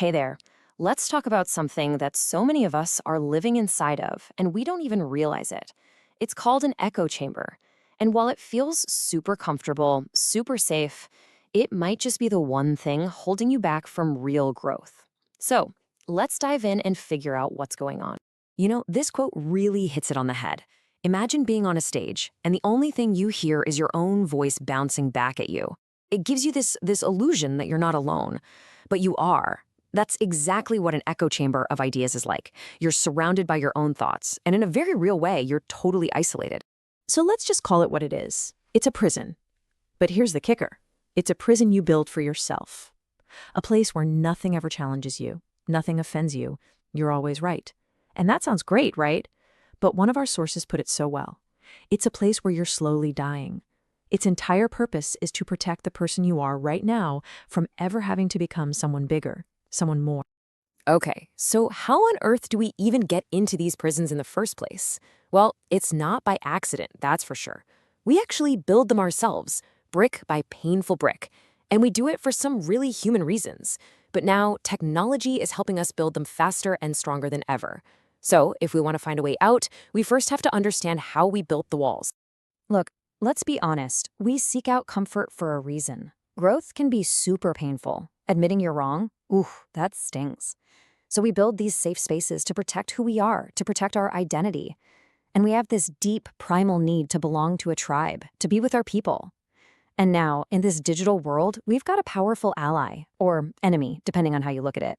Hey there. Let's talk about something that so many of us are living inside of, and we don't even realize it. It's called an echo chamber. And while it feels super comfortable, super safe, it might just be the one thing holding you back from real growth. So let's dive in and figure out what's going on. This quote really hits it on the head. Imagine being on a stage, and the only thing you hear is your own voice bouncing back at you. It gives you this illusion that you're not alone, but you are. That's exactly what an echo chamber of ideas is like. You're surrounded by your own thoughts, and in a very real way, you're totally isolated. So let's just call it what it is. It's a prison. But here's the kicker. It's a prison you build for yourself. A place where nothing ever challenges you, nothing offends you, you're always right. And that sounds great, right? But one of our sources put it so well. It's a place where you're slowly dying. Its entire purpose is to protect the person you are right now from ever having to become someone bigger, someone more. Okay, so how on earth do we even get into these prisons in the first place? Well, it's not by accident, that's for sure. We actually build them ourselves, brick by painful brick. And we do it for some really human reasons. But now, technology is helping us build them faster and stronger than ever. So, if we want to find a way out, we first have to understand how we built the walls. Look, let's be honest. We seek out comfort for a reason. Growth can be super painful. Admitting you're wrong, that stings. So we build these safe spaces to protect who we are, to protect our identity. And we have this deep, primal need to belong to a tribe, to be with our people. And now, in this digital world, we've got a powerful ally, or enemy, depending on how you look at it.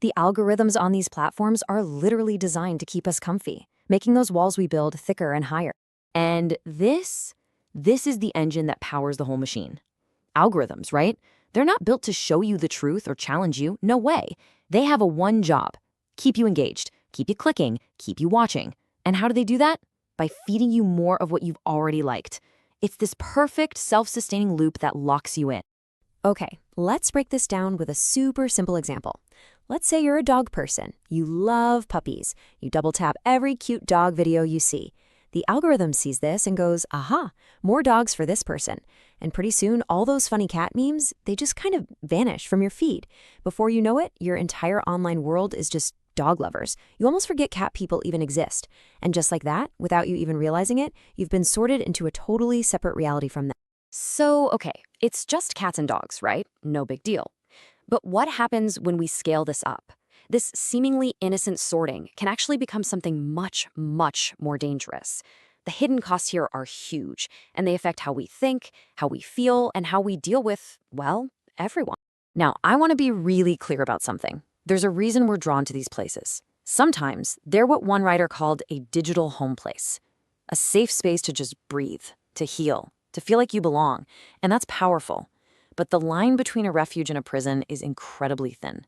The algorithms on these platforms are literally designed to keep us comfy, making those walls we build thicker and higher. And this is the engine that powers the whole machine. Algorithms, right? They're not built to show you the truth or challenge you. No way. They have a one job: keep you engaged, keep you clicking, keep you watching. And how do they do that? By feeding you more of what you've already liked. It's this perfect self-sustaining loop that locks you in. Okay, let's break this down with a super simple example. Let's say you're a dog person. You love puppies. You double tap every cute dog video you see. The algorithm sees this and goes, aha, more dogs for this person. And pretty soon, all those funny cat memes, they just kind of vanish from your feed. Before you know it, your entire online world is just dog lovers. You almost forget cat people even exist. And just like that, without you even realizing it, you've been sorted into a totally separate reality from them. So, okay, it's just cats and dogs, right? No big deal. But what happens when we scale this up? This seemingly innocent sorting can actually become something much, much more dangerous. The hidden costs here are huge, and they affect how we think, how we feel, and how we deal with, well, everyone. Now, I want to be really clear about something. There's a reason we're drawn to these places. Sometimes they're what one writer called a digital home place, a safe space to just breathe, to heal, to feel like you belong, and that's powerful. But the line between a refuge and a prison is incredibly thin.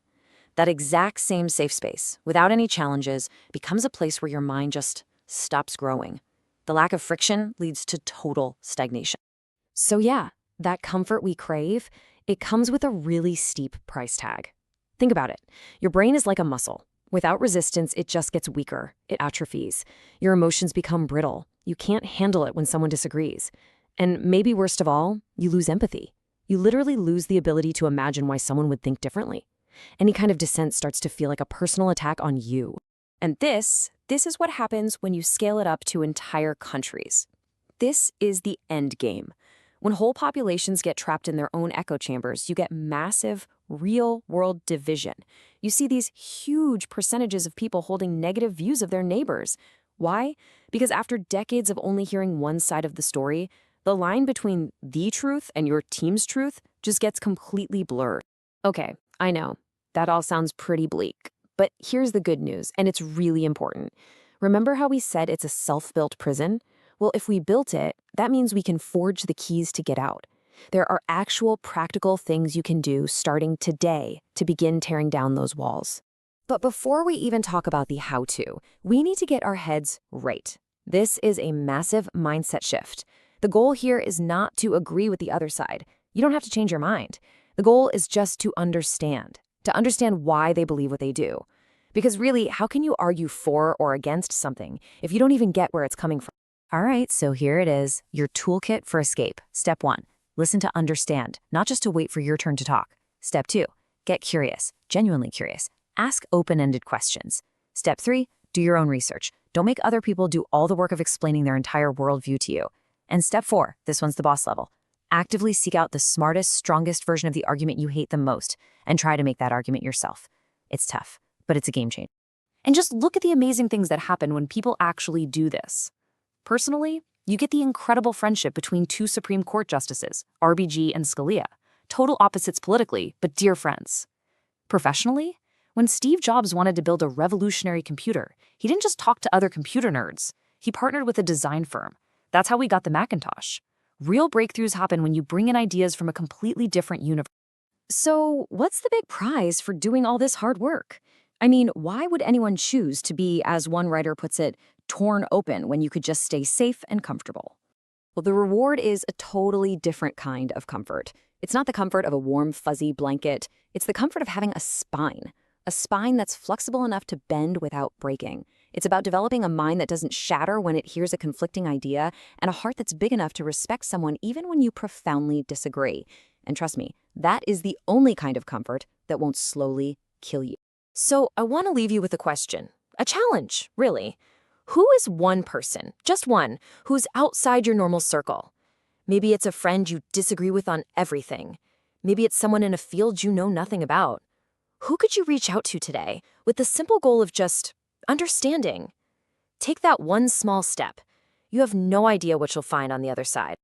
That exact same safe space, without any challenges, becomes a place where your mind just stops growing. The lack of friction leads to total stagnation. So yeah, that comfort we crave, it comes with a really steep price tag. Think about it. Your brain is like a muscle. Without resistance, it just gets weaker. It atrophies. Your emotions become brittle. You can't handle it when someone disagrees. And maybe worst of all, you lose empathy. You literally lose the ability to imagine why someone would think differently. Any kind of dissent starts to feel like a personal attack on you. And this is what happens when you scale it up to entire countries. This is the end game. When whole populations get trapped in their own echo chambers, you get massive, real-world division. You see these huge percentages of people holding negative views of their neighbors. Why? Because after decades of only hearing one side of the story, the line between the truth and your team's truth just gets completely blurred. Okay, I know. That all sounds pretty bleak. But here's the good news, and it's really important. Remember how we said it's a self-built prison? Well, if we built it, that means we can forge the keys to get out. There are actual practical things you can do starting today to begin tearing down those walls. But before we even talk about the how-to, we need to get our heads right. This is a massive mindset shift. The goal here is not to agree with the other side. You don't have to change your mind. The goal is just to understand why they believe what they do. Because really, how can you argue for or against something if you don't even get where it's coming from? All right, so here it is, your toolkit for escape. Step 1, listen to understand, not just to wait for your turn to talk. Step 2, Get curious, genuinely curious. Ask open-ended questions. Step 3, do your own research. Don't make other people do all the work of explaining their entire worldview to you. And step 4, this one's the boss level. Actively seek out the smartest, strongest version of the argument you hate the most and try to make that argument yourself. It's tough, but it's a game changer. And just look at the amazing things that happen when people actually do this. Personally, you get the incredible friendship between two Supreme Court justices, RBG and Scalia. Total opposites politically, but dear friends. Professionally, when Steve Jobs wanted to build a revolutionary computer, he didn't just talk to other computer nerds. He partnered with a design firm. That's how we got the Macintosh. Real breakthroughs happen when you bring in ideas from a completely different universe. So, what's the big prize for doing all this hard work? I mean, why would anyone choose to be, as one writer puts it, torn open when you could just stay safe and comfortable? Well, the reward is a totally different kind of comfort. It's not the comfort of a warm, fuzzy blanket. It's the comfort of having a spine that's flexible enough to bend without breaking. It's about developing a mind that doesn't shatter when it hears a conflicting idea and a heart that's big enough to respect someone even when you profoundly disagree. And trust me, that is the only kind of comfort that won't slowly kill you. So I want to leave you with a question, a challenge, really. Who is one person, just one, who's outside your normal circle? Maybe it's a friend you disagree with on everything. Maybe it's someone in a field you know nothing about. Who could you reach out to today with the simple goal of just understanding? Take that one small step. You have no idea what you'll find on the other side.